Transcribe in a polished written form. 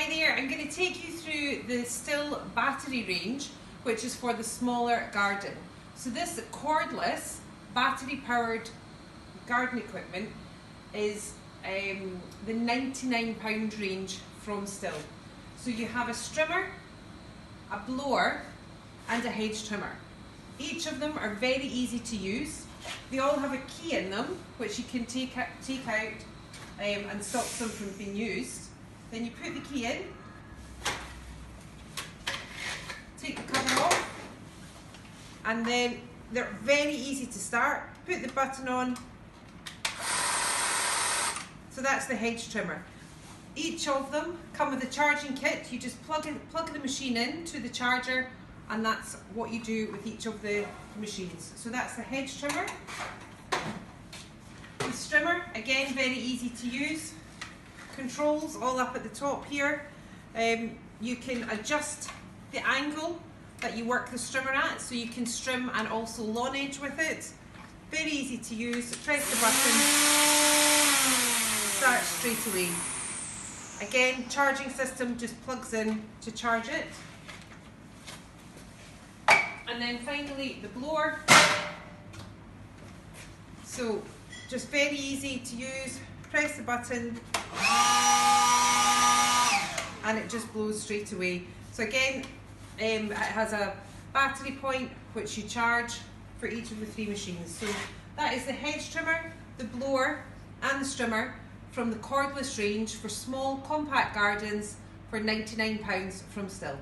Hi there, I'm going to take you through the Stihl battery range, which is for the smaller garden. So this cordless, battery-powered garden equipment is the £99 range from Stihl. So you have a strimmer, a blower and a hedge trimmer. Each of them are very easy to use. They all have a key in them, which you can take out and stop them from being used. Then you put the key in, take the cover off, and then they're very easy to start. Put the button on. So that's the hedge trimmer. Each of them come with a charging kit. You just plug the machine in to the charger, and that's what you do with each of the machines. So that's the hedge trimmer. The strimmer, again, very easy to use. Controls all up at the top here. You can adjust the angle that you work the strimmer at, so you can strim and also lawn edge with it. Very easy to use. Press the button, start straight away. Again, charging system just plugs in to charge it. And then finally the blower. So just very easy to use. Press the button and it just blows straight away. So again, it has a battery point which you charge for each of the three machines. So that is the hedge trimmer, the blower and the strimmer from the cordless range for small compact gardens for £99 from Stihl.